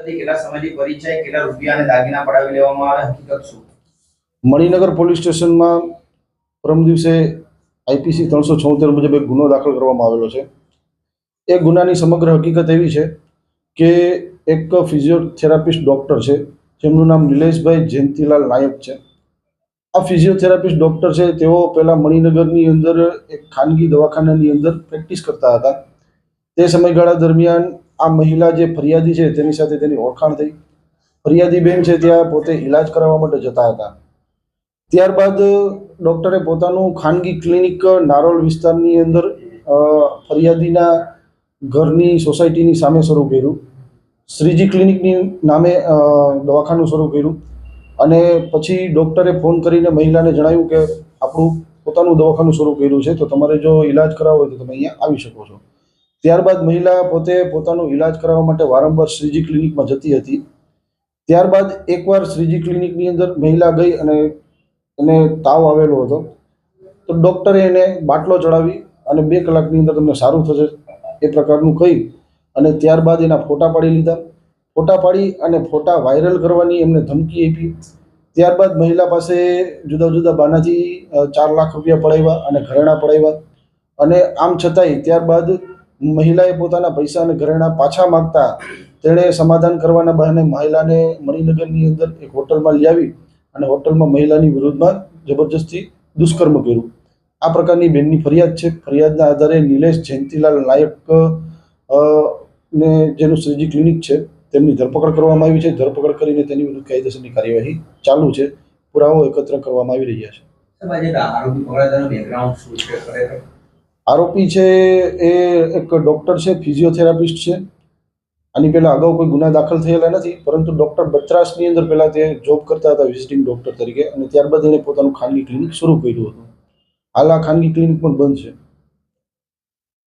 કેટલા સમયથી પરિચય કેટલા રૂપિયા અને દાગીના પડાવી લેવામાં આવે હકીકત શું? મણિનગર પોલીસ સ્ટેશનમાં પરમ દિવસે આઈપીસી 376 મુજબ એક ગુનો દાખલ કરવામાં આવેલો છે. એ ગુનાની સમગ્ર હકીકત એવી છે કે એક ફિઝિયોથેરાપિસ્ટ ડૉક્ટર છે જેમનું નામ નિલેશભાઈ જયંતિલાલ નાયક છે. આ ફિઝિયોથેરાપિસ્ટ ડૉક્ટર છે તેઓ પહેલાં મણિનગરની અંદર એક ખાનગી દવાખાનાની અંદર પ્રેક્ટિસ કરતા હતા. તે સમયગાળા દરમિયાન આ મહિલા જે ફરિયાદી છે તેની સાથે તેની ઓળખાણ થઈ. ફરિયાદી બેન છે ત્યાં પોતે ઇલાજ કરાવવા માટે જતા હતા. ત્યારબાદ ડૉક્ટરે પોતાનું ખાનગી ક્લિનિક નારોલ વિસ્તારની અંદર ફરિયાદીના ઘરની સોસાયટીની સામે શરૂ કર્યું. શ્રીજી ક્લિનિકની નામે દવાખાનું શરૂ કર્યું અને પછી ડૉક્ટરે ફોન કરીને મહિલાને જણાવ્યું કે આપણું પોતાનું દવાખાનું શરૂ કર્યું છે, તો તમારે જો ઇલાજ કરાવવો હોય તો તમે અહીંયા આવી શકો છો. ત્યારબાદ મહિલા પોતે પોતાનો ઇલાજ કરાવવા માટે વારંવાર શ્રીજી ક્લિનિકમાં જતી હતી. ત્યારબાદ એકવાર શ્રીજી ક્લિનિકની અંદર મહિલા ગઈ અને એને તાવ આવેલો હતો, તો ડૉક્ટરે એને બાટલો ચડાવી અને 2 કલાકની અંદર તમને સારું થશે એ પ્રકારનું કહી અને ત્યારબાદ એના ફોટા પાડી લીધા. ફોટા પાડી અને ફોટા વાયરલ કરવાની એમને ધમકી આપી. ત્યારબાદ મહિલા પાસે જુદા જુદા બહાનાથી 4 લાખ રૂપિયા પડાવ્યા અને ઘરેણાં પડાવ્યા. અને આમ છતાંય ત્યારબાદ મહિલાએ પોતાના પૈસા અને ઘરેણાં પાછા માગતા તેણે સમાધાન કરવાના બહાને મહિલાને મણિનગરની અંદર એક હોટલમાં લઈ આવી અને હોટલમાં મહિલાની વિરુદ્ધમાં જબરજસ્તી દુષ્કર્મ કર્યું. આ પ્રકારની બેનની ફરિયાદ છે. ફરિયાદના આધારે નિલેશ જયંતિલાલ નાયક ને જેનું શ્રીજી ક્લિનિક છે તેમની ધરપકડ કરવામાં આવી છે. ધરપકડ કરીને તેની વિરુદ્ધ કાયદેસરની કાર્યવાહી ચાલુ છે. પુરાવો એકત્ર કરવામાં આવી રહ્યા છે. આરોપી છે એ એક ડૉક્ટર છે, ફિઝિયોથેરાપિસ્ટ છે. આની પહેલાં અગાઉ કોઈ ગુના દાખલ થયેલા નથી, પરંતુ ડૉક્ટર બત્રાસની અંદર પહેલાં તે જોબ કરતા હતા વિઝિટિંગ ડૉક્ટર તરીકે, અને ત્યારબાદ એણે પોતાનું ખાનગી ક્લિનિક શરૂ કર્યું હતું. હાલ આ ખાનગી ક્લિનિક પણ બંધ છે.